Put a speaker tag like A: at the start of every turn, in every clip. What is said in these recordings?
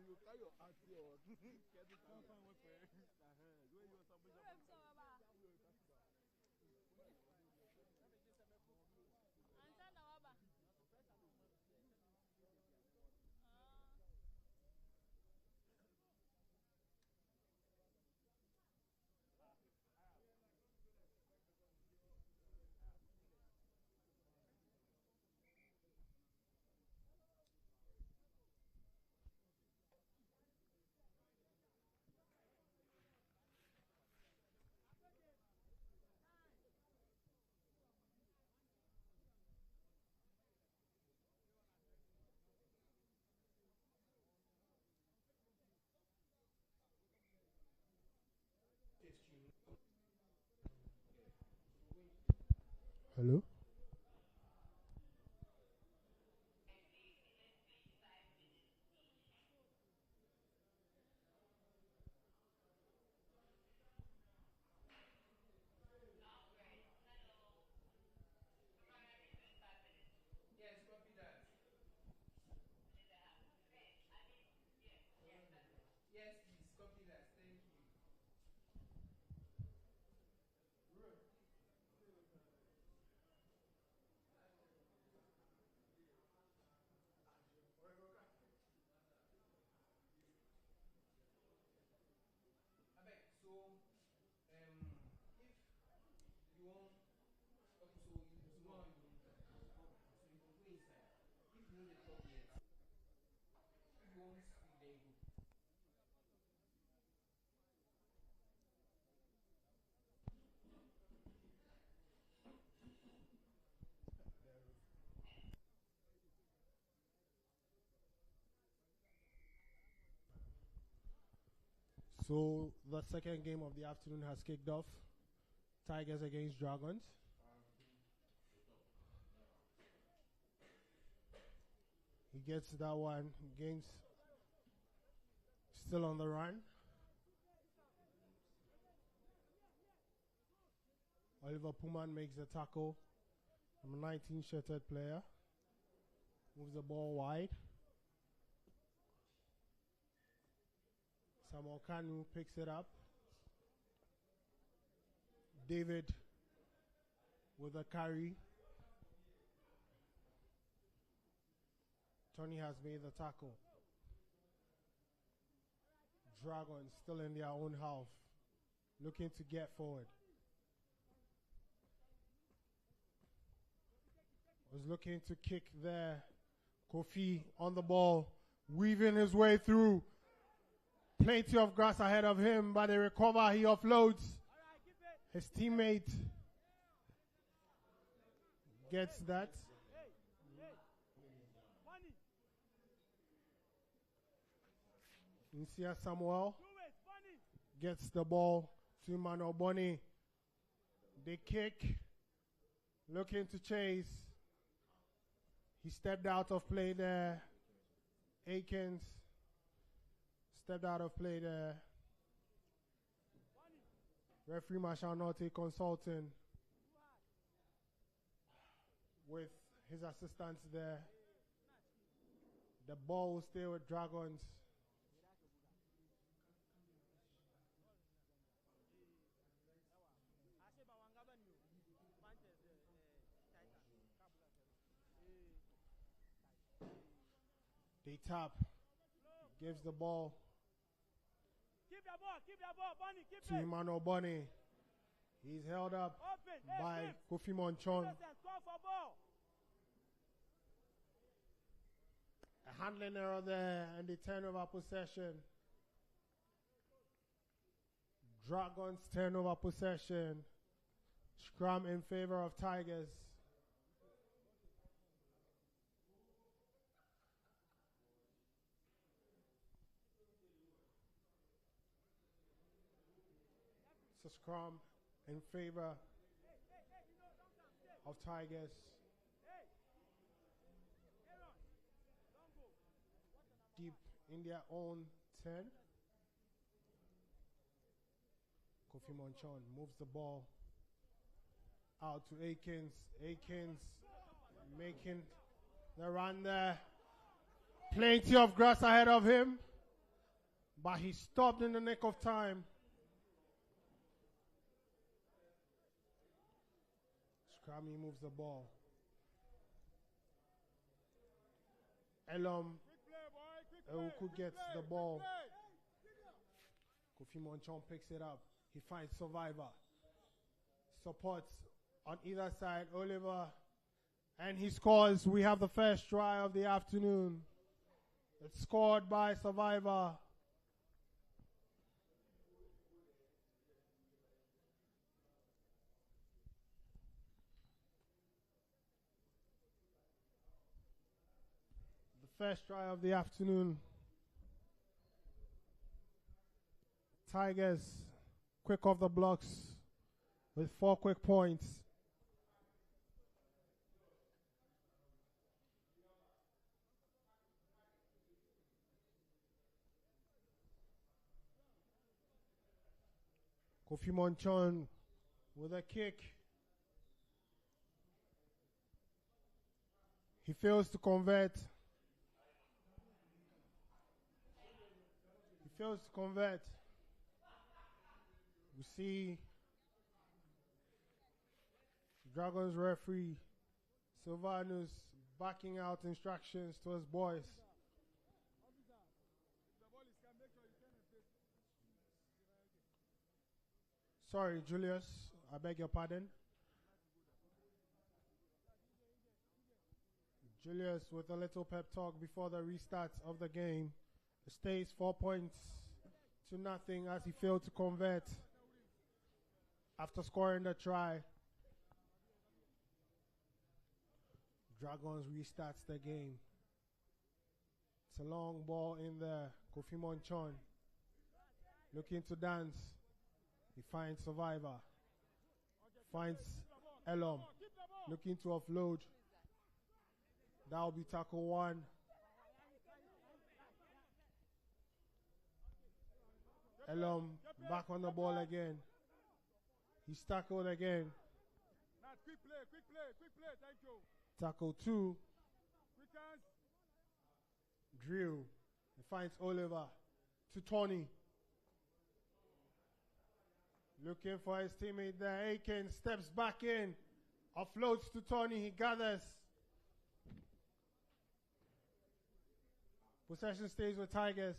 A: You carry your ass here. Hello? So the second game of the afternoon has kicked off. Tigers against Dragons. He gets that one. Gains still on the run. Oliver Puman makes the tackle. I'm a 19 shirted player. Moves the ball wide. Samuel Kanu picks it up. David with a carry. Tony has made the tackle. Dragons still in their own half, looking to get forward. Was looking to kick there. Kofi on the ball, weaving his way through. Plenty of grass ahead of him, but they recover. He offloads. His teammate gets that. Nsia Samuel gets the ball to Emmanuel Bonny. They kick, looking to chase. He stepped out of play there. Akins stepped out of play there. Referee Marshall Norte consulting with his assistants there. The ball will stay with Dragons. They tap, gives the ball to Emmanuel Bonny. He's held up by Kofi Monchon. A handling error there and the turnover possession. Dragons turnover possession. Scrum in favor of Tigers. a scrum in favor of Tigers. Deep in their own 10. Kofi Monchon moves the ball out to Akins. Akins making the run there. Plenty of grass ahead of him, but he stopped in the nick of time. Scrammy moves the ball. Elom Euku gets the ball. Kofi Monchon picks it up. He finds Survivor. Supports on either side Oliver. And he scores. We have the first try of the afternoon. It's scored by Survivor. The first try of the afternoon. Tigers quick off the blocks with 4 quick points. Kofi Monchon with a kick. He fails to convert. We see Dragons referee Silvanus backing out instructions to his boys. Sorry, Julius, I beg your pardon. Julius with a little pep talk before the restart of the game. It stays 4 points to nothing as he failed to convert after scoring the try. Dragons restarts the game. It's a long ball in there. Kofi Monchon looking to dance. He finds Survivor. Finds Elom. Looking to offload. That will be tackle 1. Elom back on the ball again. He's tackled again.
B: Quick play, thank you.
A: Tackle 2. Drill. He finds Oliver to Tony. Looking for his teammate there. Aiken steps back in. Offloads to Tony. He gathers. Possession stays with Tigers.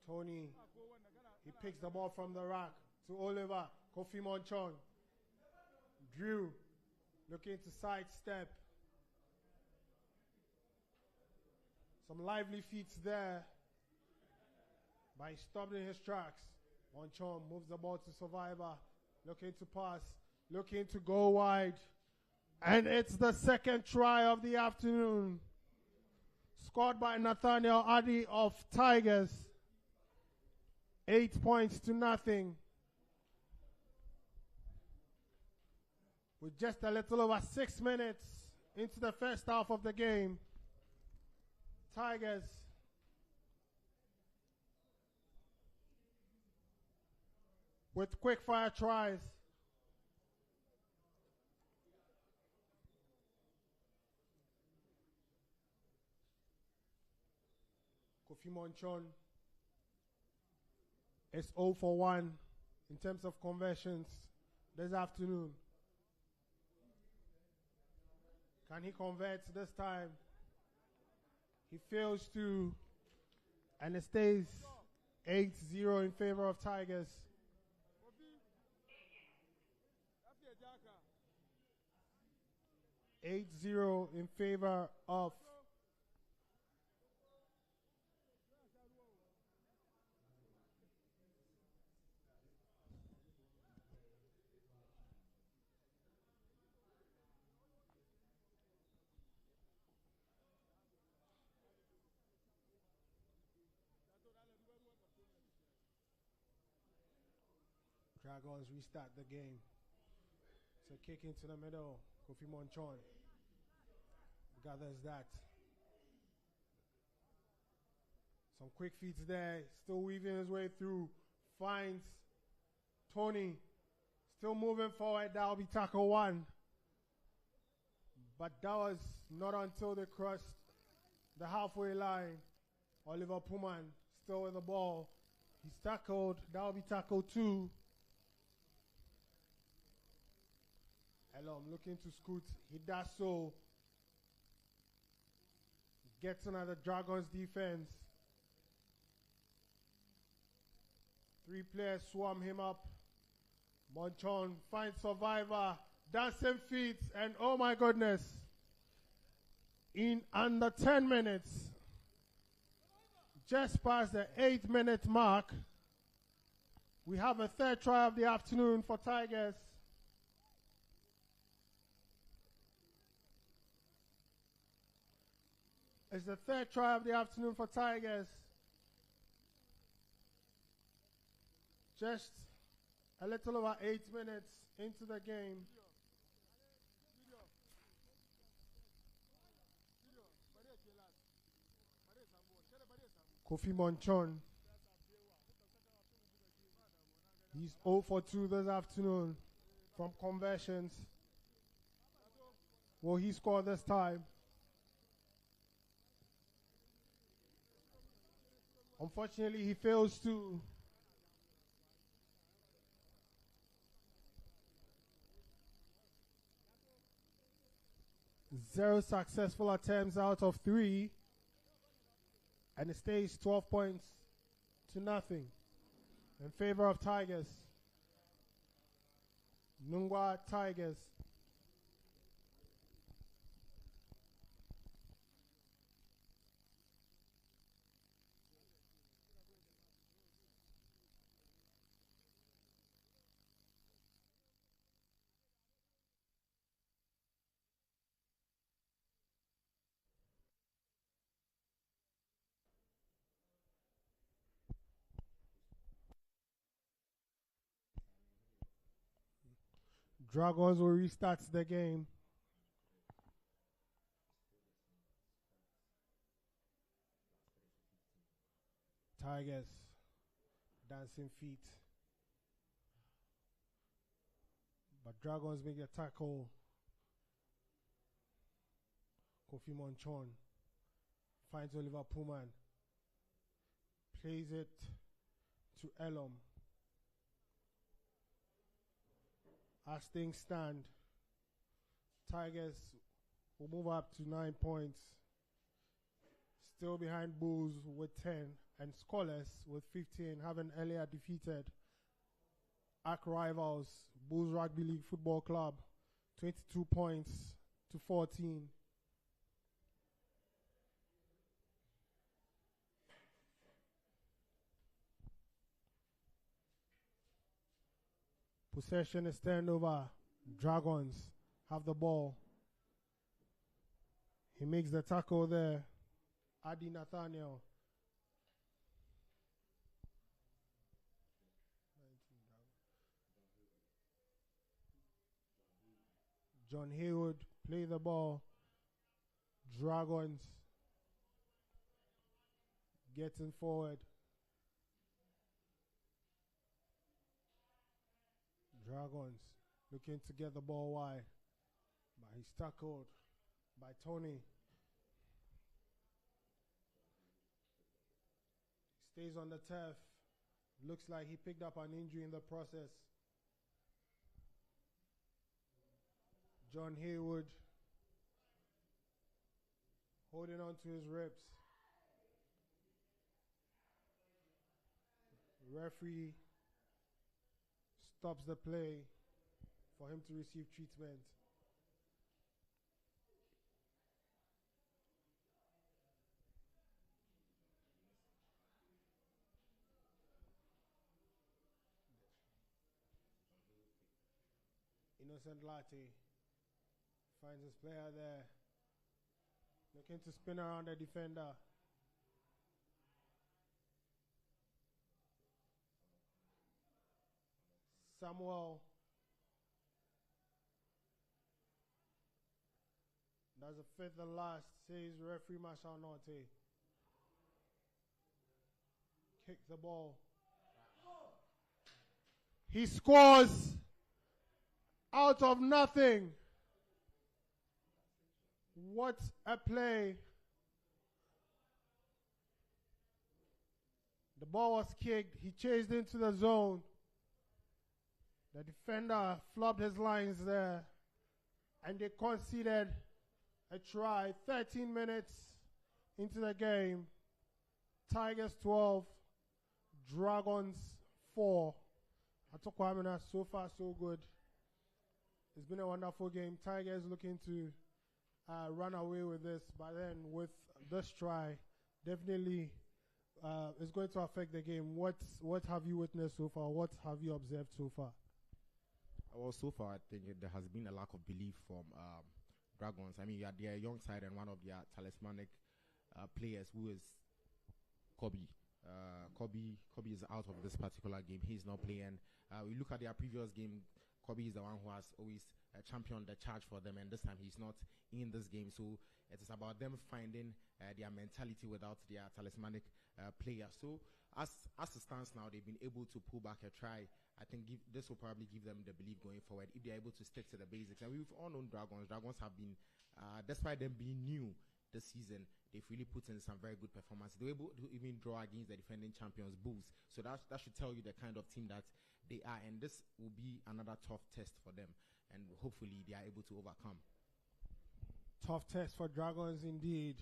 A: Tony. He picks the ball from the rack to Oliver. Kofi Monchon. Drew. Looking to sidestep. Some lively feats there. But he stopped in his tracks. Monchon moves the ball to Survivor. Looking to pass. Looking to go wide. And it's the second try of the afternoon. Scored by Nathaniel Addy of Tigers. 8 points to nothing. With just a little over 6 minutes into the first half of the game. Tigers with quick fire tries. Kofi Monchon is 0 for 1 in terms of conversions this afternoon. Can he convert this time? He fails to, and it stays 8-0 in favor of Tigers. 8-0 in favor of Dragons restart the game. So kick into the middle. Kofi Monchon gathers that. Some quick feeds there. Still weaving his way through. Finds Tony. Still moving forward. That'll be tackle 1. But that was not until they crossed the halfway line. Oliver Puman still with the ball. He's tackled. That'll be tackle 2. Elom looking to scoot. He does so. Gets another Dragons defense. 3 players swarm him up. Monchon finds survivor. Dancing feet. And oh my goodness. In under 10 minutes. Just past the 8-minute mark. We have a third try of the afternoon for Tigers. It's the third try of the afternoon for Tigers. Just a little over 8 minutes into the game. Kofi Monchon. He's 0 for 2 this afternoon from conversions. Will he score this time? Unfortunately, he fails to. Zero successful attempts out of 3. And it stays 12 points to nothing in favor of Tigers. Nungwa Tigers. Dragons will restart the game. Tigers, dancing feet. But Dragons make a tackle. Kofi Monchon finds Oliver Puman. Plays it to Elom. As things stand, Tigers will move up to 9 points. Still behind Bulls with 10 and scoreless with 15, having earlier defeated arch rivals Bulls Rugby League Football Club 22 points to 14. Possession is turned over. Dragons have the ball. He makes the tackle there. Adi Nathaniel. John Haywood play the ball. Dragons getting forward. Dragons looking to get the ball wide, but he's tackled by Tony. Stays on the turf. Looks like he picked up an injury in the process. John Haywood holding on to his ribs. Referee stops the play for him to receive treatment. Innocent Latte finds his player there, looking to spin around the defender. Samuel. That's the fifth and last, says referee Marshall Norte. Kick the ball. He scores out of nothing. What a play. The ball was kicked. He chased into the zone. The defender flopped his lines there. And they conceded a try. 13 minutes into the game. Tigers 12. Dragons 4. Atokwamina, so far so good. It's been a wonderful game. Tigers looking to run away with this. But then with this try, definitely it's going to affect the game. What have you witnessed so far? What have you observed so far?
C: Well, so far, I think there has been a lack of belief from Dragons. I mean, you are their young side, and one of their talismanic players, who is Kobe. Kobe is out of this particular game. He's not playing. We look at their previous game. Kobe is the one who has always championed the charge for them, and this time he's not in this game. So it is about them finding their mentality without their talismanic player. So as it stands now, they've been able to pull back a try. I think this will probably give them the belief going forward if they're able to stick to the basics. And we've all known Dragons. Dragons have been, despite them being new this season, they've really put in some very good performance. They were able to even draw against the defending champions, Bulls. So that should tell you the kind of team that they are. And this will be another tough test for them. And hopefully they are able to overcome.
A: Tough test for Dragons indeed.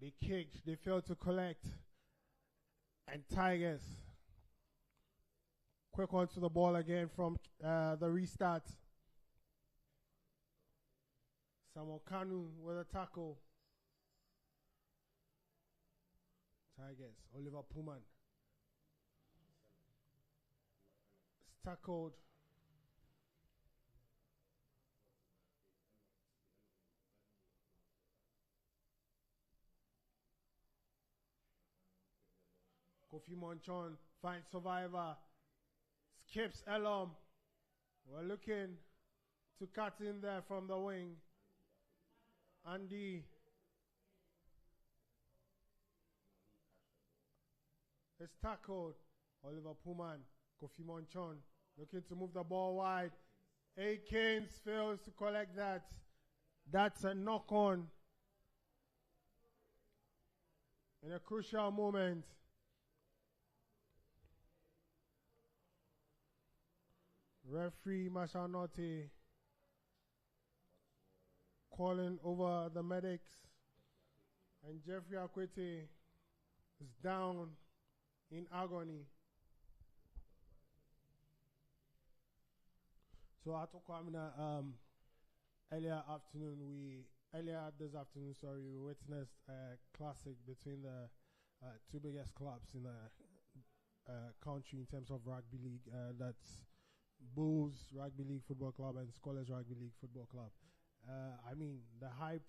A: They kicked. They failed to collect. And Tigers quick onto the ball again from the restart. Samuel Kanu with a tackle. Tigers, Oliver Puman. It's tackled. Kofi Monchon finds survivor. Skips Elom. We're looking to cut in there from the wing. Andy is tackled. Oliver Puman. Kofi Monchon looking to move the ball wide. Akins fails to collect that. That's a knock on in a crucial moment. Referee Mashanote calling over the medics, and Jeffrey Akwete is down in agony. So earlier this afternoon, we witnessed a classic between the two biggest clubs in the country in terms of rugby league. That's Bulls Rugby League Football Club and Scholars Rugby League Football Club. I mean, the hype,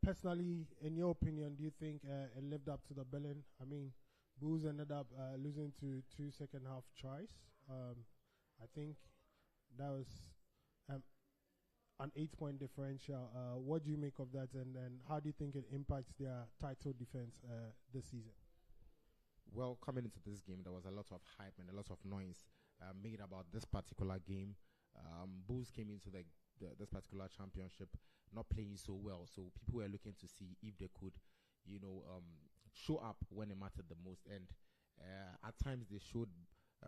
A: personally, in your opinion, do you think it lived up to the billing? I mean, Bulls ended up losing to 2 second half tries. I think that was an 8-point differential. What do you make of that, and how do you think it impacts their title defense this season?
C: Well, coming into this game, there was a lot of hype and a lot of noise made about this particular game. Bulls came into this particular championship not playing so well, so people were looking to see if they could, show up when it mattered the most. And at times they showed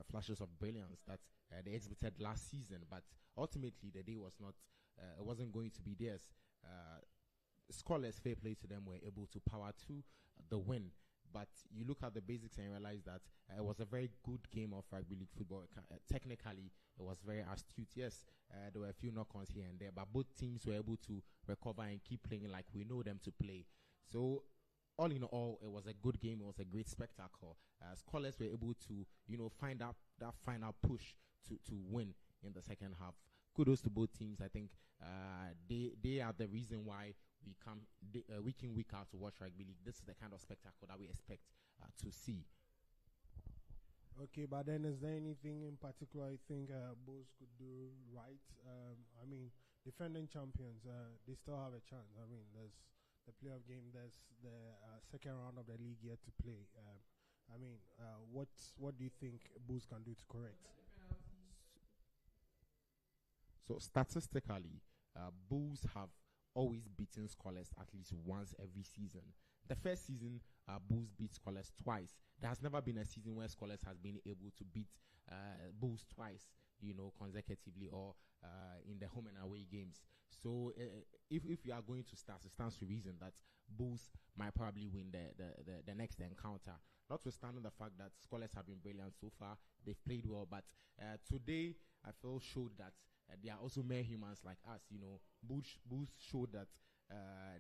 C: flashes of brilliance that they exhibited last season, but ultimately the day was not. It wasn't going to be theirs. Scholars, fair play to them, were able to power to the win. But you look at the basics and realize that it was a very good game of rugby league football. Technically, it was very astute. Yes, there were a few knock-ons here and there, but both teams were able to recover and keep playing like we know them to play. So, all in all, it was a good game. It was a great spectacle. Scholars were able to, find out that final push to win in the second half. Kudos to both teams. I think they are the reason why we come week in, week out to watch rugby league. This is the kind of spectacle that we expect to see.
A: Okay, but then is there anything in particular you think Bulls could do right? I mean, defending champions, they still have a chance. I mean, there's the playoff game, there's the second round of the league yet to play. I mean, what do you think Bulls can do to correct?
C: So statistically, Bulls have always beaten Scoreless at least once every season. The first season, Bulls beat Scoreless twice. There has never been a season where Scoreless has been able to beat Bulls twice, consecutively or in the home and away games. So if we are going to start, it stands to reason that Bulls might probably win the next encounter. Notwithstanding the fact that Scoreless have been brilliant so far, they've played well, but today I feel showed that they are also mere humans like us. Bulls showed that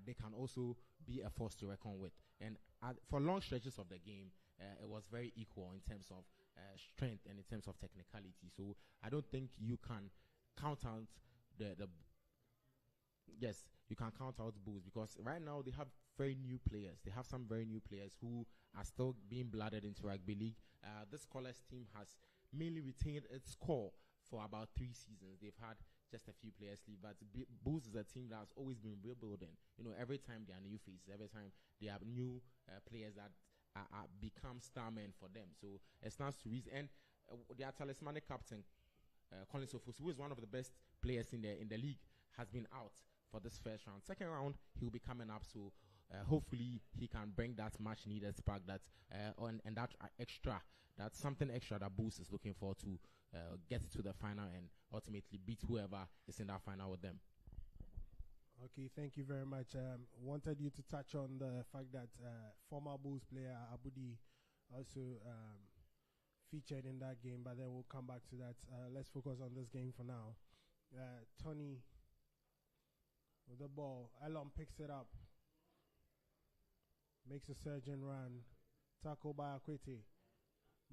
C: they can also be a force to reckon with. And for long stretches of the game, it was very equal in terms of strength and in terms of technicality. So I don't think you can count out you can count out Bulls, because right now they have very new players. They have some very new players who are still being blooded into rugby league. This Scoreless team has mainly retained its core for about 3 seasons. They've had just a few players leave, but Bulls is a team that has always been rebuilding. Every time there are new faces, every time they have new players that become starmen for them. So it stands to reason. And their talismanic captain, Colin Sofus, who is one of the best players in the league, has been out for this first round. Second round, he will be coming up. So hopefully he can bring that much needed spark and that extra. That's something extra that Bulls is looking for to get to the final and ultimately beat whoever is in that final with them.
A: Okay, thank you very much. Wanted you to touch on the fact that former Bulls player Abudi also featured in that game, but then we'll come back to that. Let's focus on this game for now. Tony with the ball. Elon picks it up. Makes a surgeon run. Tackle by Akwete.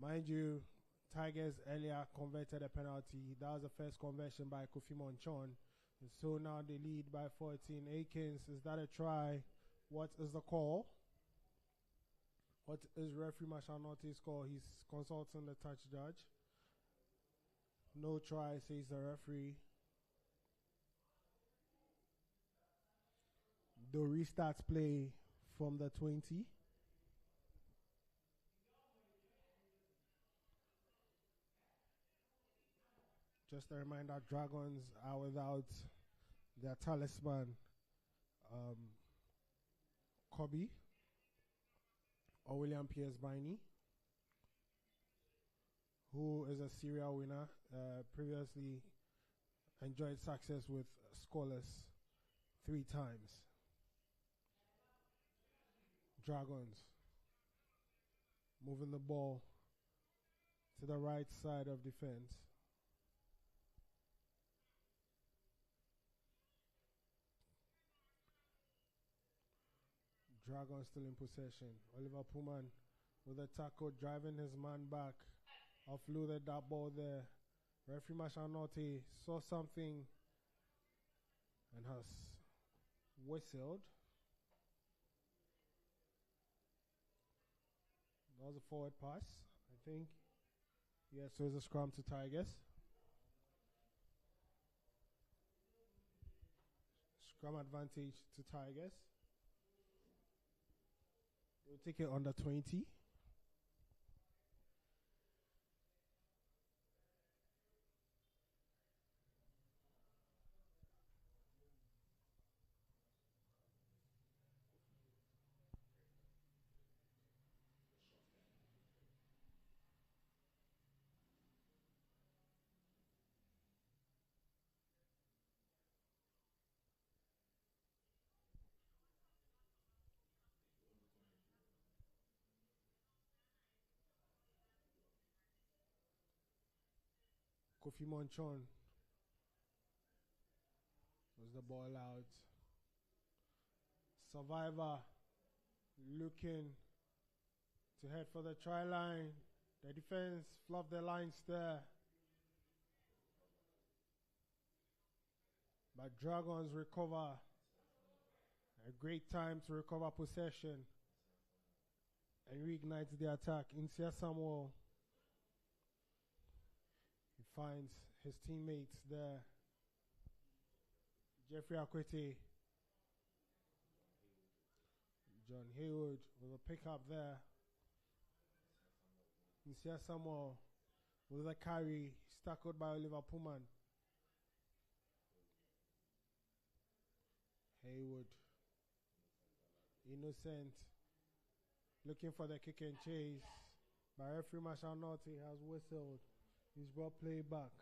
A: Mind you, Tigers earlier converted a penalty. That was the first conversion by Kofi Monchon. And so now they lead by 14. Akins, is that a try? What is the call? What is referee Mashanote's call? He's consulting the touch judge. No try, says the referee. The restarts play from the 20. Just a reminder, Dragons are without their talisman, Kobe or William Pierce Biney, who is a serial winner, previously enjoyed success with Scoreless 3 times. Dragons moving the ball to the right side of defense. Dragons still in possession. Oliver Pullman with a tackle, driving his man back. Offloaded that ball there. Referee Mashanote saw something and has whistled. That was a forward pass, I think. Yes, so it's a scrum to Tigers. Scrum advantage to Tigers. We'll take it under 20. Kofi Monchon was the ball out. Survivor looking to head for the try line. The defense fluffed the lines there. But Dragons recover. A great time to recover possession and reignite the attack. Insia Samuel finds his teammates there. Jeffrey Akwete. John Haywood with a pickup there. Isia Samuel with a carry. He's tackled by Oliver Pullman. Haywood. Innocent. Looking for the kick and chase. But referee Marshall Naughty has whistled. He's brought play back.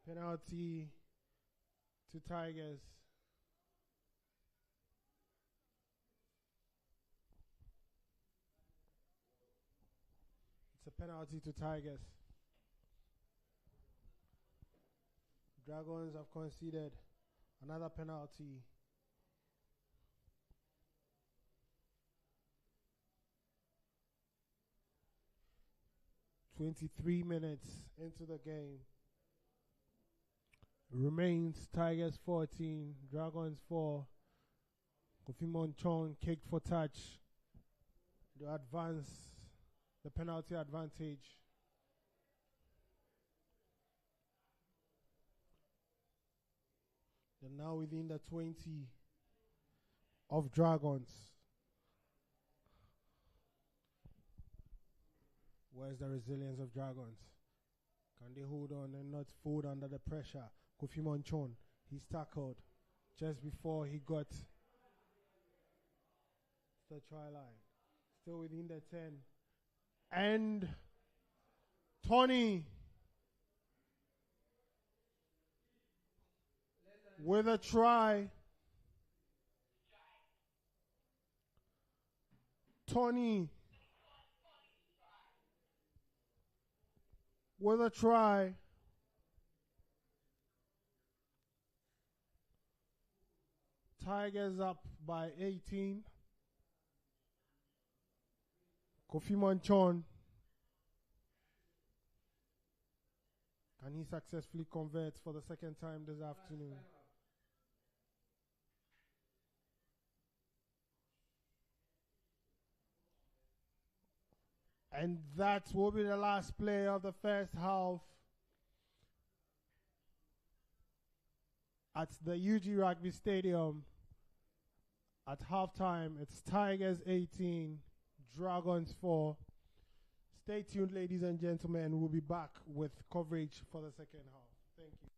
A: Penalty to Tigers. It's a penalty to Tigers. Dragons have conceded another penalty. "23 minutes into the game. Remains Tigers 14, Dragons 4. Kofi Monchon kicked for touch. To advance the penalty advantage. They're now within the 20 of Dragons. Where's the resilience of Dragons? Can they hold on and not fold under the pressure? Kofi Monchon, he's tackled just before he got the try line. Still within the 10. And Tony with a try. Tony with a try. Tigers up by 18. Kofi Monchon. Can he successfully convert for the second time this afternoon? And that will be the last play of the first half at the UG Rugby Stadium. At halftime, it's Tigers 18, Dragons 4. Stay tuned, ladies and gentlemen. We'll be back with coverage for the second half. Thank you.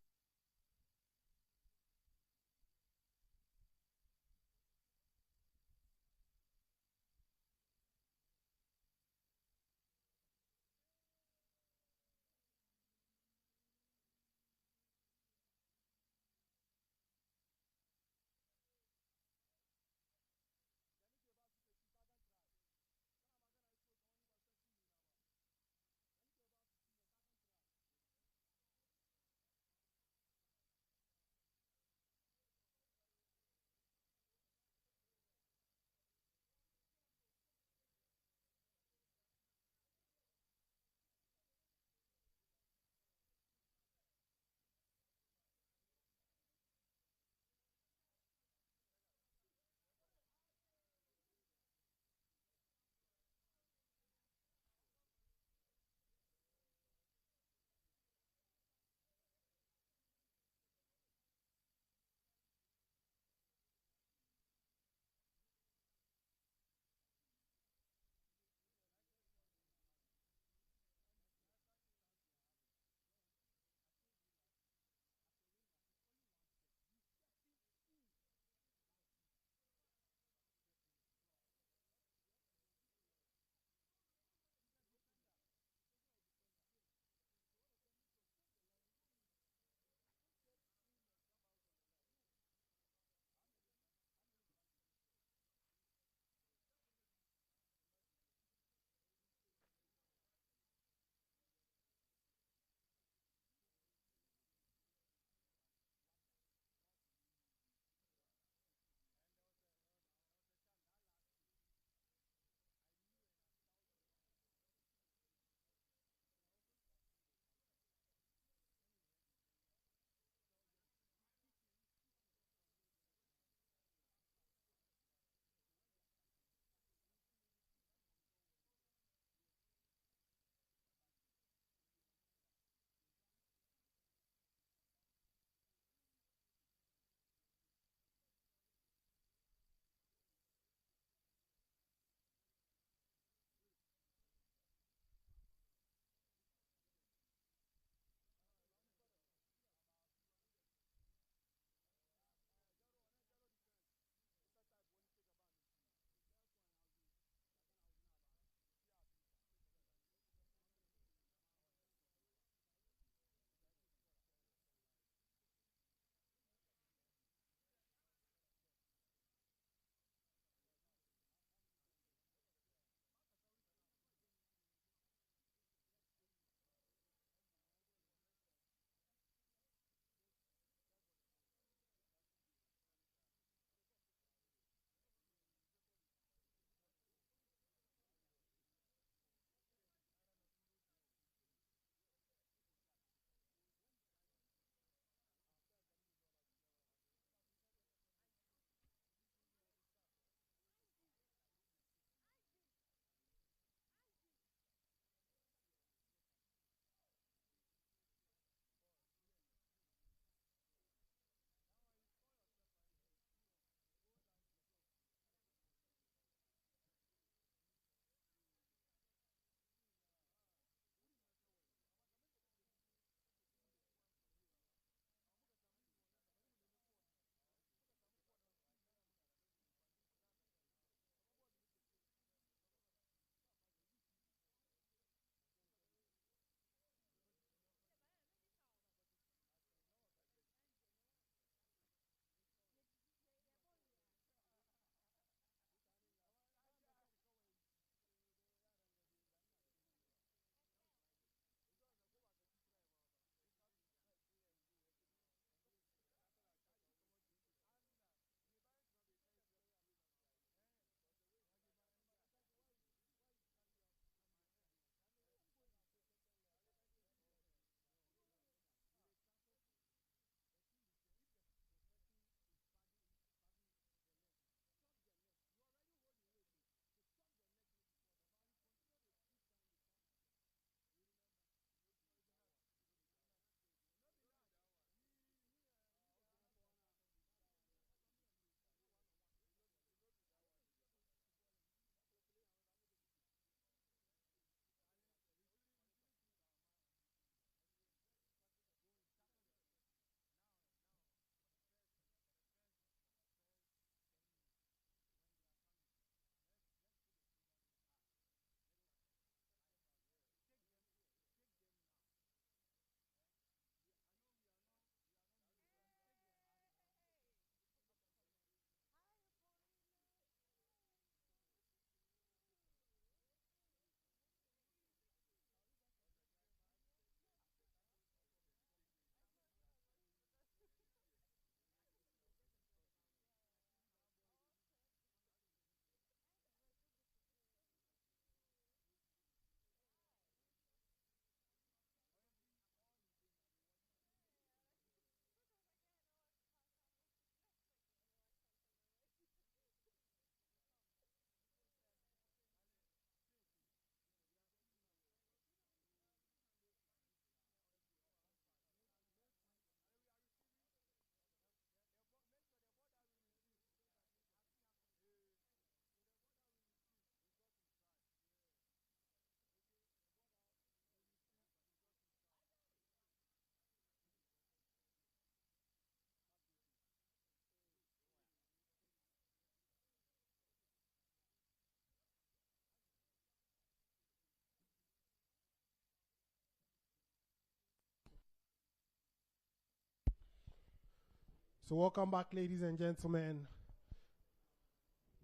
A: So welcome back, ladies and gentlemen.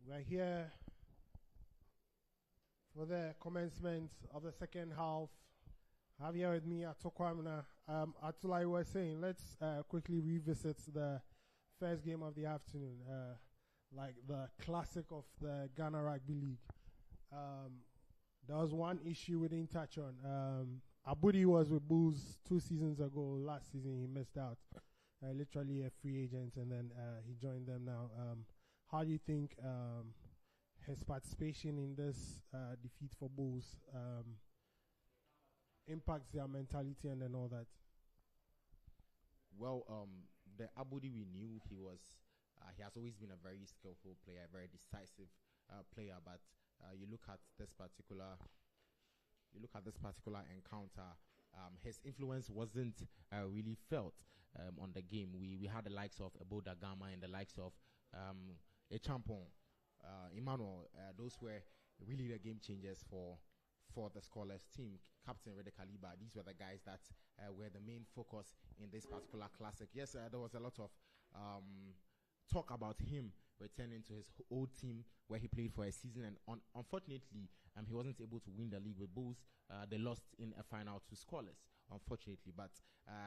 A: We're here for the commencement of the second half. I have here with me Atokwamina. Like we were saying, let's quickly revisit the first game of the afternoon, like the classic of the Ghana Rugby League. There was one issue we didn't touch on. Abudi was with Bulls 2 seasons ago. Last season he missed out. Literally a free agent, and then he joined them now. How do you think his participation in this defeat for Bulls impacts their mentality and then all that?
C: Well, the Abudi we knew, he has always been a very skillful player, a very decisive player. But you look at this particular encounter. His influence wasn't really felt on the game. We had the likes of Eboda Gama and the likes of Echampon, Emmanuel. Those were really the game changers for the scoreless team. Captain Rede Kaliba. These were the guys that were the main focus in this particular classic. Yes, there was a lot of talk about him returning to his old team where he played for a season, and unfortunately he wasn't able to win the league with Bulls. They lost in a final to scoreless, unfortunately, but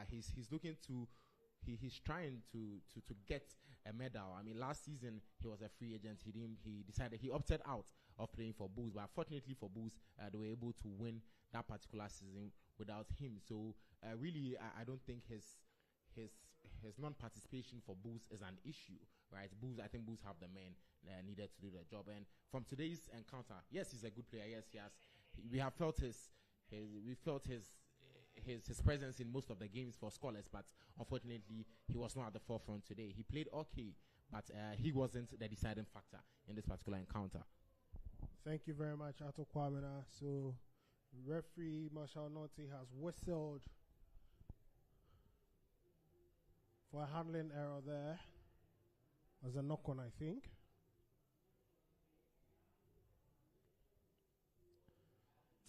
C: he's looking to he's trying to get a medal. I mean, last season he was a free agent. He opted out of playing for Bulls, but unfortunately for Bulls, they were able to win that particular season without him. So really, I don't think his non-participation for Bulls is an issue, right? I think Bulls have the men needed to do the job. And from today's encounter, yes, he's a good player. Yes, we have felt his presence in most of the games for scoreless, but unfortunately, he was not at the forefront today. He played okay, but he wasn't the deciding factor in this particular encounter.
A: Thank you very much, Ato Kwamina. So, referee Marshall Norte has whistled for a handling error there. Was a knock-on, I think.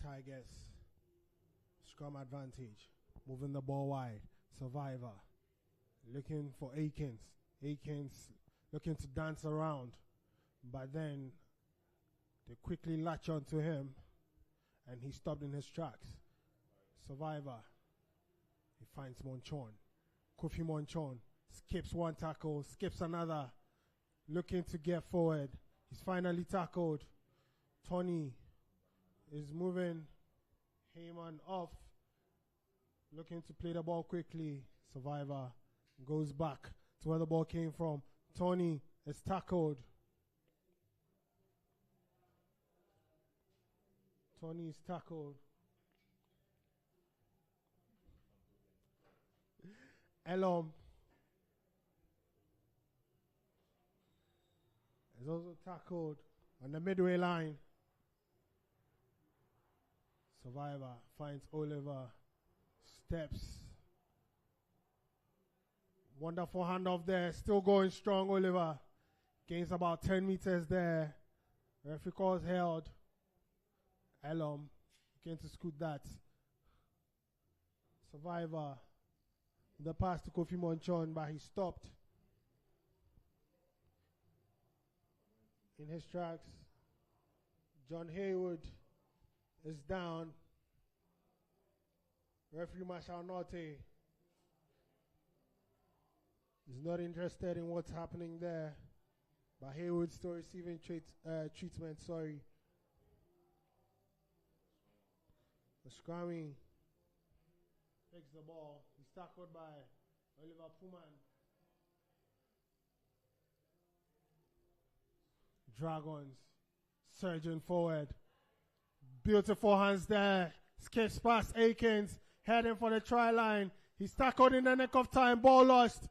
A: Tigers, scrum advantage, moving the ball wide. Survivor, looking for Akins. Akins looking to dance around, but then they quickly latch onto him, and he stopped in his tracks. Survivor, he finds Monchon. Kofi Monchon skips one tackle, skips another, looking to get forward. He's finally tackled. Tony is moving Heyman off, looking to play the ball quickly. Survivor goes back to where the ball came from. Tony is tackled. Tony is tackled. Elom is also tackled on the midway line. Survivor finds Oliver, steps. Wonderful handoff there, still going strong, Oliver. Gains about 10 meters there. Referee calls held. Elom going to scoot that. Survivor. The pass to Kofi Monchon, but he stopped in his tracks. John Haywood is down. Referee Marshall Norte is not interested in what's happening there, but Haywood still receiving treatment. Sorry. The scrumming takes the ball. He's tackled by Oliver Puman. Dragons surging forward. Beautiful hands there. Skips past Akins. Heading for the try line. He's tackled in the nick of time. Ball lost.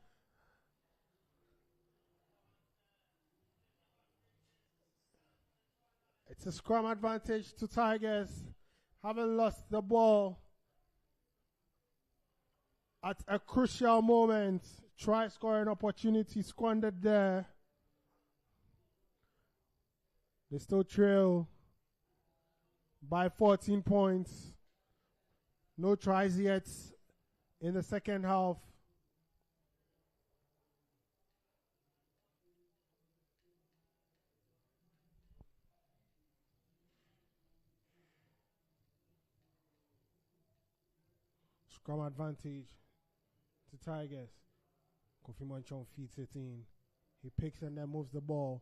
A: It's a scrum advantage to Tigers. Haven't lost the ball at a crucial moment. Try scoring opportunity squandered there. They still trail by 14 points. No tries yet in the second half. Scrum advantage to Tigers. Kofi Manchon feeds it in. He picks and then moves the ball.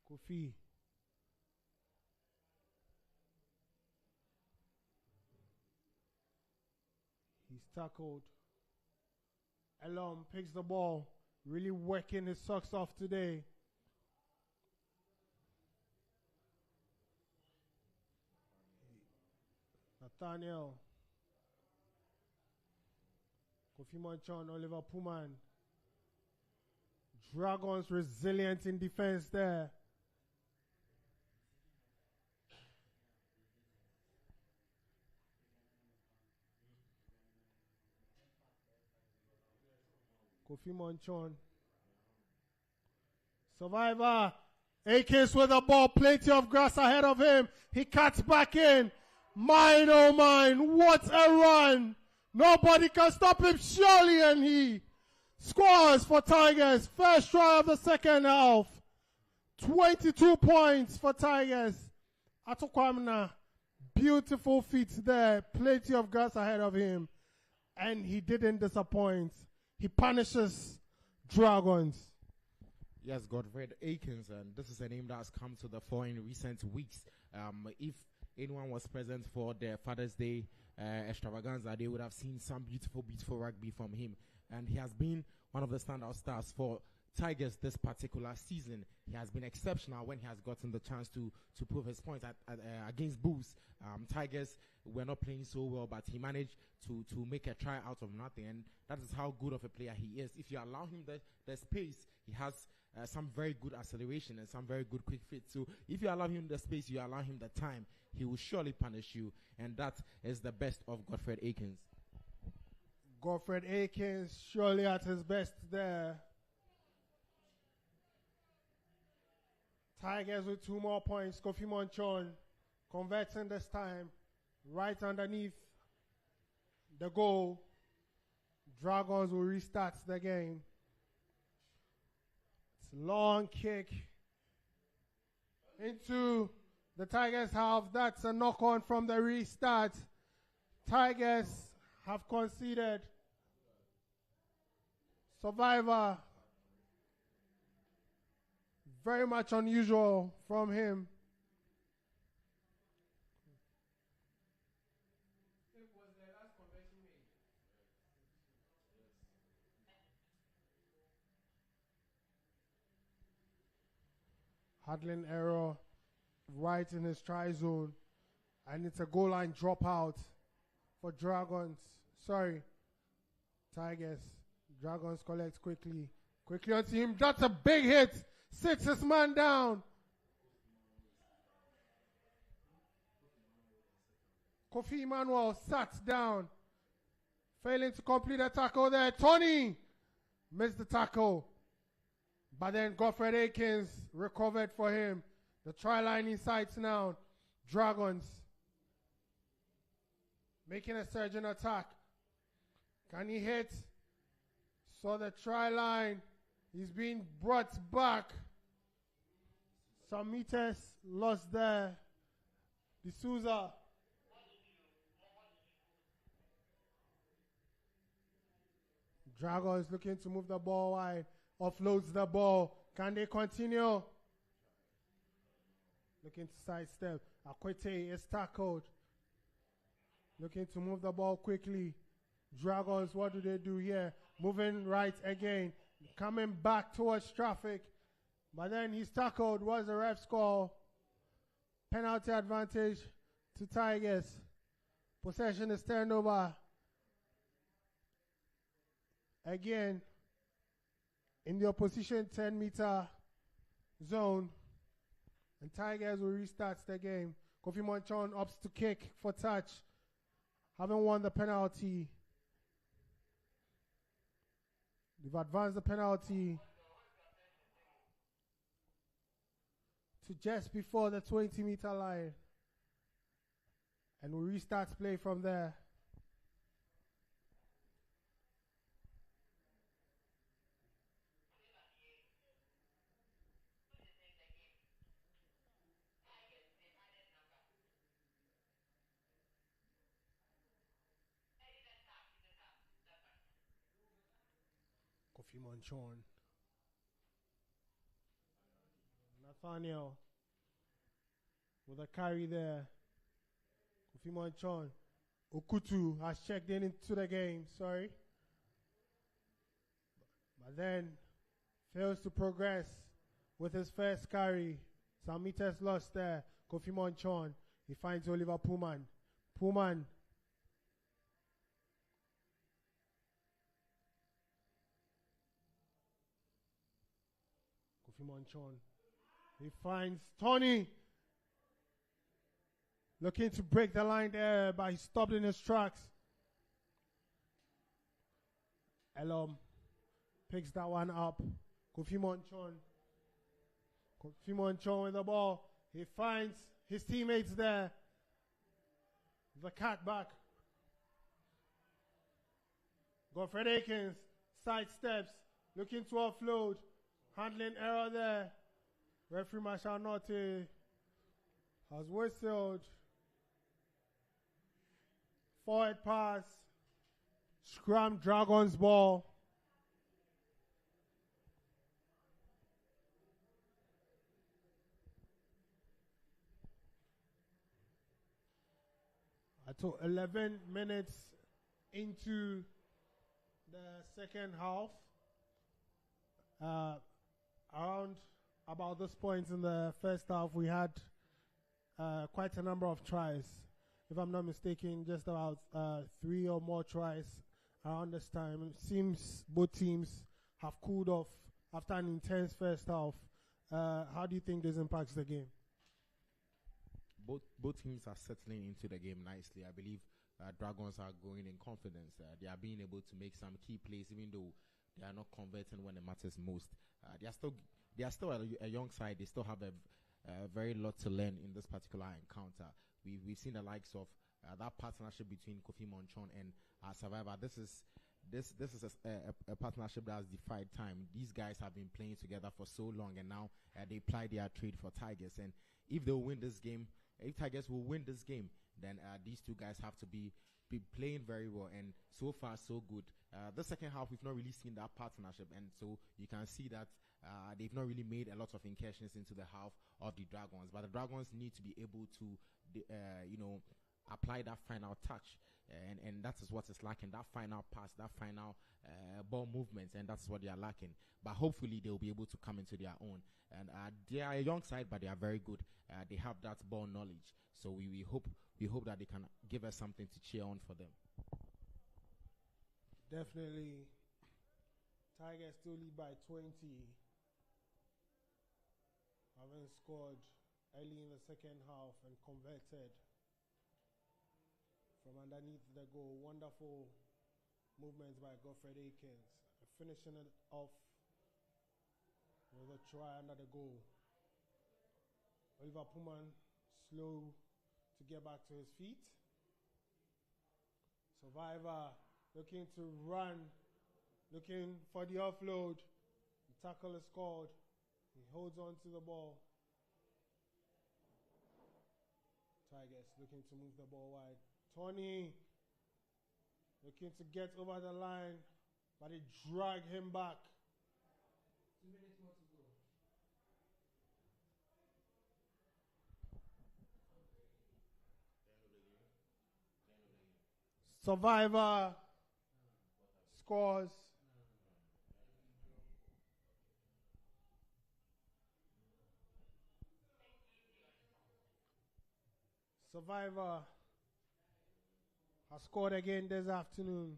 A: Kofi. He's tackled. Elom picks the ball. Really working his socks off today. Nathaniel. Kofi Manchon, Oliver Puman. Dragons resilient in defense there. Kofi Manchon. Survivor. Akins with the ball. Plenty of grass ahead of him. He cuts back in. Mine, oh mine. What a run. Nobody can stop him, surely, and he scores for Tigers. First try of the second half. 22 points for Tigers. Atokwamna. Beautiful feet there. Plenty of grass ahead of him. And he didn't disappoint. He punishes Dragons.
C: Yes, Godfred Akins, and this is a name that has come to the fore in recent weeks. If anyone was present for the Father's Day extravaganza, they would have seen some beautiful, beautiful rugby from him. And he has been one of the standout stars for Tigers this particular season. He has been exceptional when he has gotten the chance to prove his points against Bulls. Tigers were not playing so well, but he managed to make a try out of nothing, and that is how good of a player he is. If you allow him the space, he has some very good acceleration and some very good quick feet. So if you allow him the space, you allow him the time, he will surely punish you, and that is the best of Godfred Akins.
A: Godfred Akins surely at his best there. Tigers with 2 more points. Kofi Manchon converting this time right underneath the goal. Dragons will restart the game. It's a long kick into the Tigers half. That's a knock-on from the restart. Tigers have conceded. Survivor. Very much unusual from him. Handling error right in his try zone. And it's a goal line dropout for Dragons. Sorry, Tigers. Dragons collect quickly. Quickly onto him. That's a big hit. Sits his man down. Kofi Emmanuel sat down. Failing to complete a tackle there. Tony missed the tackle. But then Godfred Akins recovered for him. The try line in sights now. Dragons making a surging attack. Can he hit? So the try line is being brought back. Some meters lost there. D'Souza. Dragons looking to move the ball wide. Offloads the ball. Can they continue? Looking to sidestep. Akwete is tackled. Looking to move the ball quickly. Dragons, what do they do here? Moving right again. Coming back towards traffic. But then he's tackled. What's the ref score? Penalty advantage to Tigers. Possession is turned over. Again, in the opposition 10-meter zone. And Tigers will restart the game. Kofi Manchon opts to kick for touch. Having won the penalty. They've advanced the penalty to just before the 20-meter line. And we'll restart play from there. Kofi Monchon. Nathaniel with a carry there. Kofi Monchon. Okutu has checked into the game, sorry. But then fails to progress with his first carry. Some meters lost there. Kofi Monchon. He finds Oliver Puman. Puman. Kofi Monchon. He finds Tony. Looking to break the line there, but he stopped in his tracks. Elom picks that one up. Kofi Monchon. Kofi Monchon with the ball. He finds his teammates there. The cut back. Godfred Akins sidesteps, looking to offload. Handling error there. Referee Marshall Norte has whistled. Forward pass. Scrum Dragons ball. At 11 minutes into the second half, around about this point in the first half, we had quite a number of tries. If I'm not mistaken, just about 3 or more tries around this time. It seems both teams have cooled off after an intense first half. How do you think this impacts the game?
C: Both teams are settling into the game nicely. I believe Dragons are going in confidence. They are being able to make some key plays, even though they are not converting when it matters most. They are still a young side. They still have a very lot to learn in this particular encounter. We've seen the likes of that partnership between Kofi Monchon and Survivor. This is a partnership that has defied time. These guys have been playing together for so long, and now they ply their trade for Tigers. And if they win this game, if Tigers will win this game, then these two guys have to be playing very well. And so far, so good. The second half, we've not really seen that partnership, and so you can see that they've not really made a lot of incursions into the half of the Dragons. But the Dragons need to be able to, apply that final touch, and that is what is lacking. That final pass, that final ball movements, and that's what they are lacking. But hopefully, they will be able to come into their own. And they are a young side, but they are very good. They have that ball knowledge, so we hope that they can give us something to cheer on for them.
A: Definitely, Tigers still lead by 20. Having scored early in the second half and converted from underneath the goal. Wonderful movements by Godfred Akins. Finishing it off with a try under the goal. Oliver Puman slow to get back to his feet. Survivor looking to run, looking for the offload. The tackle is scored. He holds on to the ball. Tigers looking to move the ball wide. Tony looking to get over the line, but they drag him back.
D: 2 minutes more to go.
A: Survivor scores. Survivor has scored again this afternoon.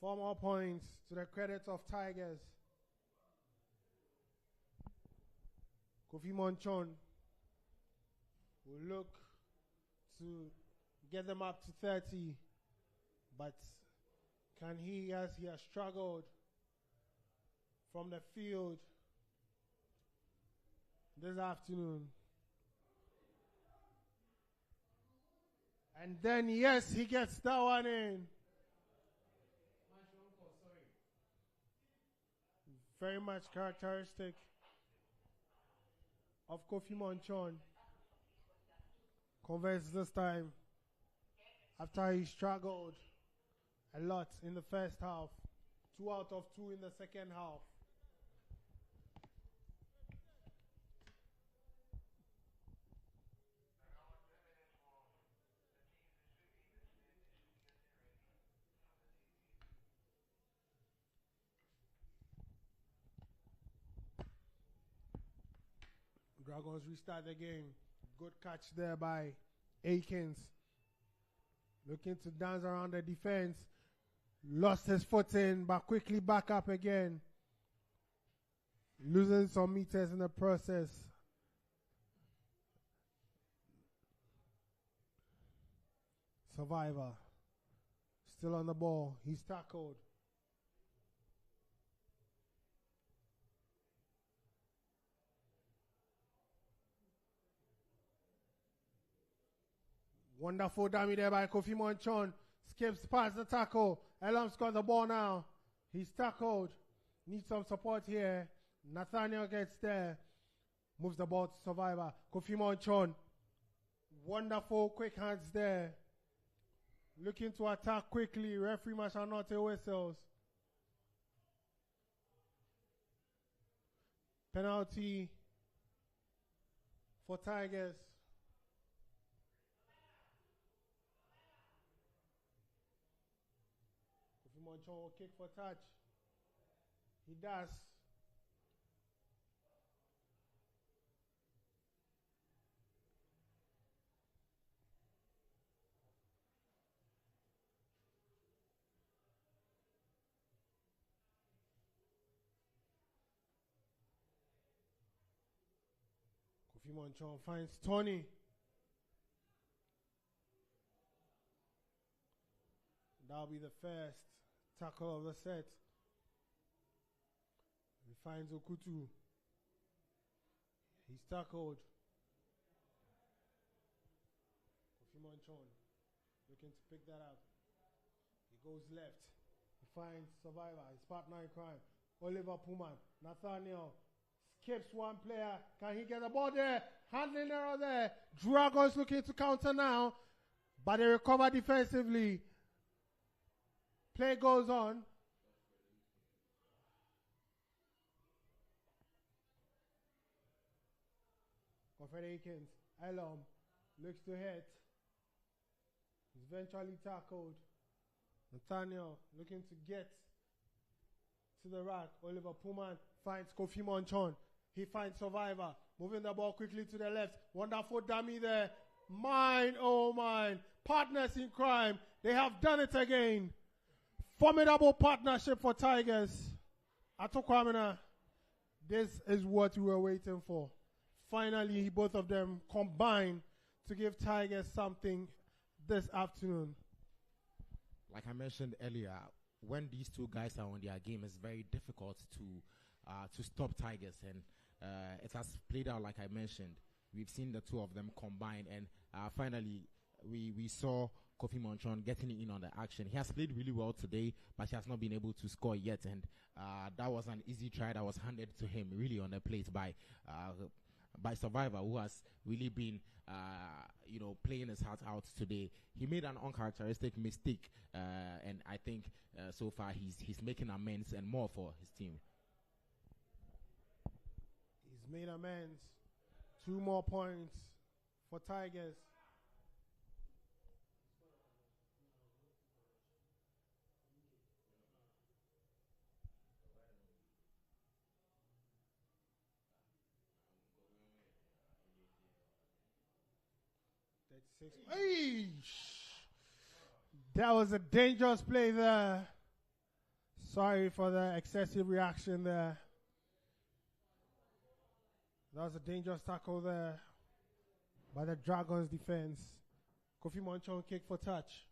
A: 4 more points to the credit of Tigers. Kofi Monchon will look to get them up to 30, but can he, as he has struggled from the field this afternoon? And then, yes, he gets that one in. Very much characteristic of Kofi Monchon. Converts this time after he struggled a lot in the first half. 2 out of 2 in the second half. Dragons restart the game. Good catch there by Akins. Looking to dance around the defense. Lost his footing, but quickly back up again. Losing some meters in the process. Survivor. Still on the ball. He's tackled. Wonderful dummy there by Kofi Monchon. Skips past the tackle. Elam's got the ball now. He's tackled. Needs some support here. Nathaniel gets there. Moves the ball to Survivor. Kofi Monchon. Wonderful quick hands there. Looking to attack quickly. Referee Mashanote whistles. Penalty for Tigers. Kofi Monchon will kick for touch. He does. Kofi Monchon finds Tony. That'll be the first tackle of the set. He finds Okutu. He's tackled. Kofi Monchon looking to pick that up. He goes left. He finds Survivor, his partner in crime. Oliver Puman. Nathaniel skips one player. Can he get the ball there? Handling error there. Dragons looking to counter now, but they recover defensively. Play goes on. Alfred Akins. Elom looks to hit. He's eventually tackled. Nathaniel looking to get to the rack. Oliver Puman finds Kofi Monchon. He finds Survivor. Moving the ball quickly to the left. Wonderful dummy there. Mine, oh mine. Partners in crime. They have done it again. Formidable partnership for Tigers. Atokwamina, this is what we were waiting for. Finally, both of them combined to give Tigers something this afternoon.
C: Like I mentioned earlier, when these two guys are on their game, it's very difficult to stop Tigers, and it has played out like I mentioned. We've seen the two of them combine, and finally we saw Kofi Monchon getting in on the action. He has played really well today, but he has not been able to score yet, and that was an easy try that was handed to him really on the plate by Survivor, who has really been playing his heart out today. He made an uncharacteristic mistake, and I think so far he's making amends and more for his team.
A: He's made amends. 2 more points for Tigers. That was a dangerous play there. Sorry for the excessive reaction there. That was a dangerous tackle there by the Dragons defense. Kofi Monchon kick for touch.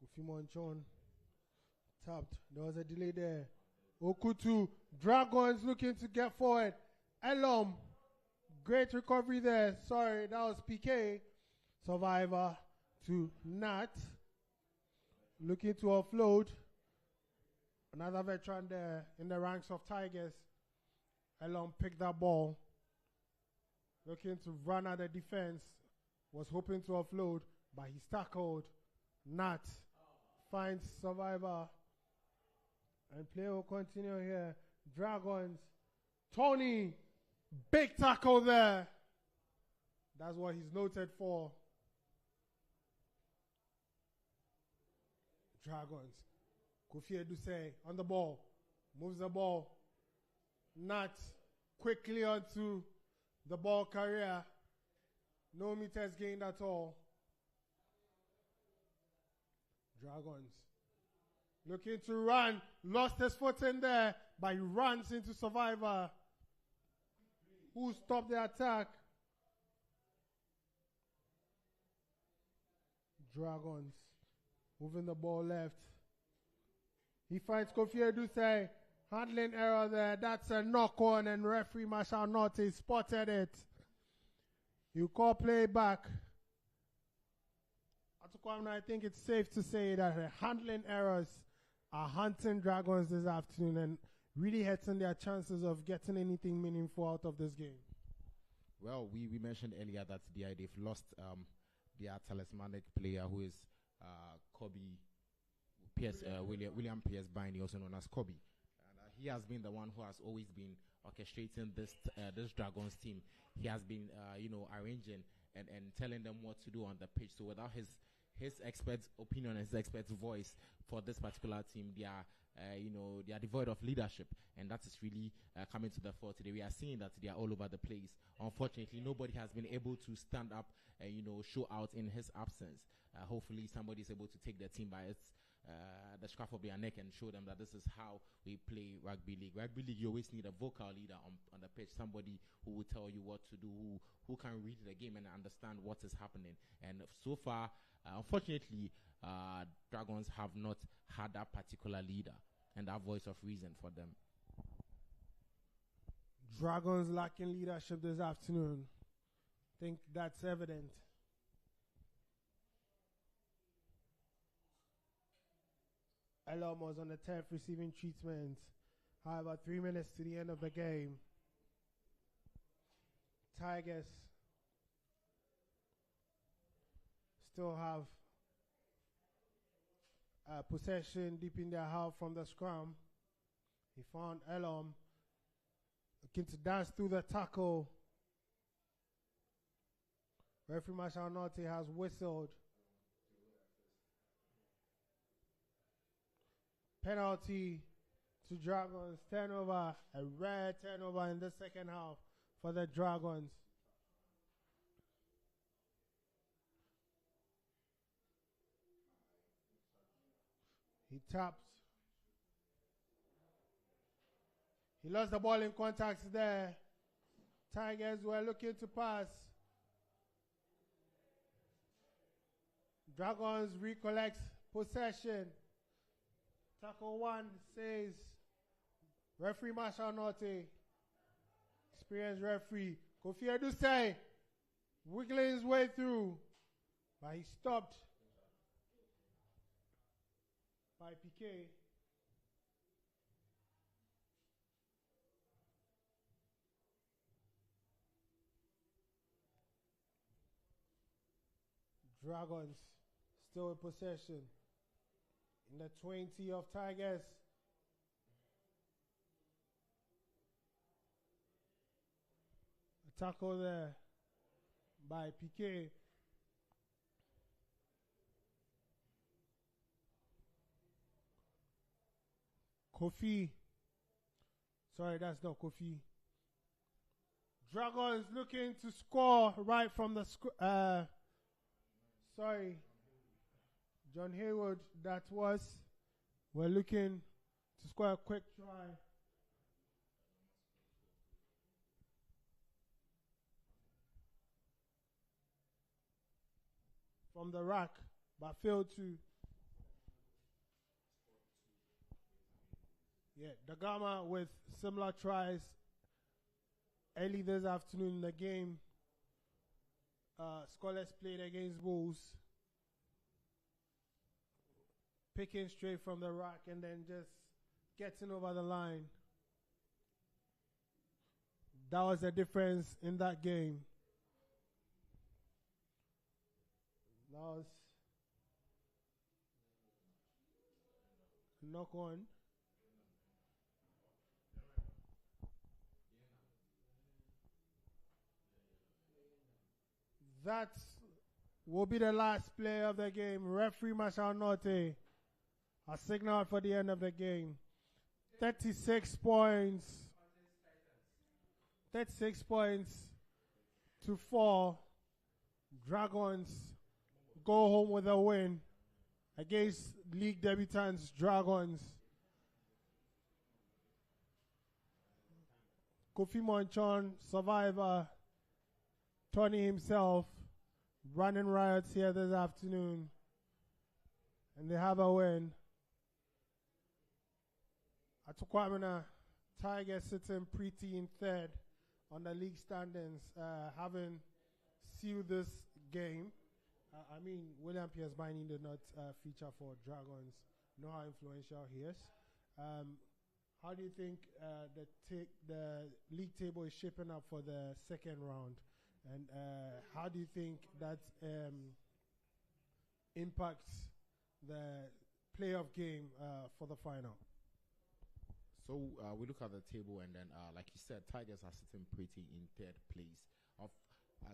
A: Kofi Monchon tapped. There was a delay there. Okutu. Dragons looking to get forward. Elom. Great recovery there. Sorry, that was PK. Survivor to Nat. Looking to offload. Another veteran there in the ranks of Tigers. Elon picked that ball. Looking to run at the defense. Was hoping to offload, but he's tackled. Nat finds Survivor. And play will continue here. Dragons. Tony. Big tackle there. That's what he's noted for. Dragons. Kofi Eduse on the ball. Moves the ball. Nat quickly onto the ball carrier. No meters gained at all. Dragons. Looking to run. Lost his foot in there, but he runs into Survivor, who stopped the attack. Dragons. Moving the ball left. He finds Kofi Eduse. Handling error there. That's a knock on, and referee Marshall Norte spotted it. You call play back. I think it's safe to say that the handling errors are hunting Dragons this afternoon and really hurting their chances of getting anything meaningful out of this game.
C: Well, we mentioned earlier that they've lost their talismanic player, who is Kobe Pierce, William Pierce Biney, also known as Kobe. And he has been the one who has always been orchestrating this Dragons team. He has been arranging and telling them what to do on the pitch. So without his expert opinion, his expert voice for this particular team, they are devoid of leadership, and that is really coming to the fore today. We are seeing that they are all over the place. Unfortunately, nobody has been able to stand up and show out in his absence. Hopefully, somebody is able to take the team by the scruff of their neck and show them that this is how we play rugby league. Rugby league, you always need a vocal leader on the pitch, somebody who will tell you what to do, who can read the game and understand what is happening. And so far, unfortunately, Dragons have not had that particular leader and that voice of reason for them.
A: Dragons lacking leadership this afternoon. I think that's evident. Elom was on the 10th receiving treatment. However, 3 minutes to the end of the game. Tigers still have possession deep in their half from the scrum. He found Elom looking to dance through the tackle. Referee Marshall Norte has whistled. Penalty to Dragons. Turnover. A rare turnover in the second half for the Dragons. He taps. He lost the ball in contact there. Tigers were looking to pass. Dragons recollects possession. Tackle 1 says referee Marshall Norte. Experienced referee. Kofi Eduse wiggling his way through, but he stopped by Piquet. Dragons still in possession. In the 20 of Tigers. A tackle there by Piquet. Kofi. Sorry, that's not Kofi. Dragons looking to score right from the John Hayward, that was. We're looking to score a quick try. From the rack, but failed to. Yeah, Dagama with similar tries early this afternoon in the game. Scholars played against Bulls. Picking straight from the rack and then just getting over the line. That was the difference in that game. That was knock on. That will be the last play of the game. Referee Marshall Norte a signal for the end of the game. 36 points. 36 points to 4. Dragons go home with a win against league debutants Dragons. Kofi Monchon, survivor, Tony himself, running riots here this afternoon. And they have a win. Atukwamina Tigers sitting pretty in third on the league standings, having sealed this game. I mean, William Pierce Binding did not feature for Dragons. Know how influential he is. How do you think the league table is shaping up for the second round? And how do you think that impacts the playoff game for the final?
C: So we look at the table, and then, like you said, Tigers are sitting pretty in third place.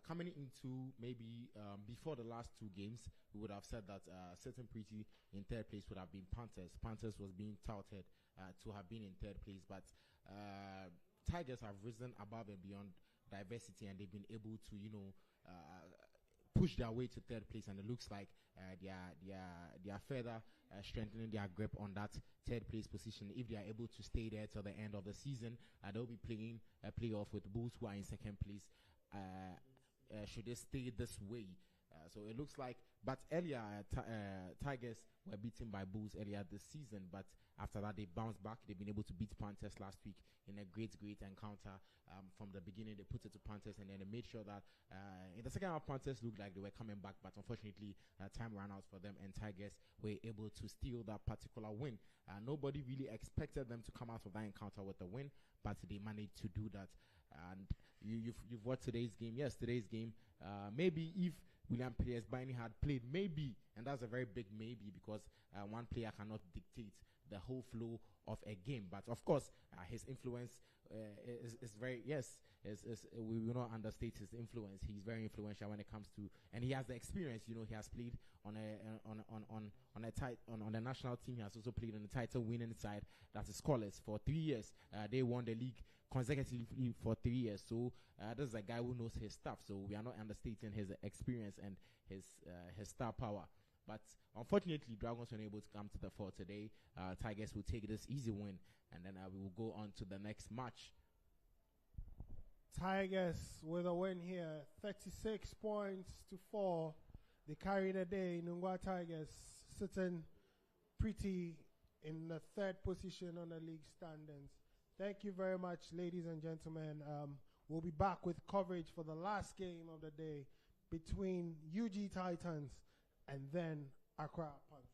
C: Coming into maybe before the last two games, we would have said that sitting pretty in third place would have been Panthers. Panthers was being touted to have been in third place, but Tigers have risen above and beyond diversity, and they've been able to, push their way to third place, and it looks like they are further strengthening their grip on that third place position. If they are able to stay there till the end of the season, they'll be playing a playoff with Bulls, who are in second place. Should they stay this way? So it looks like, but earlier Tigers were beaten by Bulls earlier this season, but after that they bounced back. They've been able to beat Panthers last week in a great encounter. From the beginning they put it to Panthers, and then they made sure that in the second half Panthers looked like they were coming back, but unfortunately time ran out for them, and Tigers were able to steal that particular win. Nobody really expected them to come out of that encounter with a win, but they managed to do that. And you've watched today's game. Yes, today's game, maybe if William Pierce Binding had played, maybe, and that's a very big maybe, because one player cannot dictate the whole flow of a game. But of course, his influence is very, we will not understate his influence. He's very influential when it comes to, and he has the experience. He has played on a national team. He has also played on the title winning side, that is Scoreless, for 3 years. They won the league consecutively for 3 years. So this is a guy who knows his stuff. So we are not understating his experience and his star power. But unfortunately, Dragons were unable to come to the fore today. Tigers will take this easy win, and then we will go on to the next match.
A: Tigers with a win here, 36 points to 4. They carry the day. Nungwa Tigers sitting pretty in the third position on the league standings. Thank you very much, ladies and gentlemen. We'll be back with coverage for the last game of the day between UG Titans and then Accra Panthers.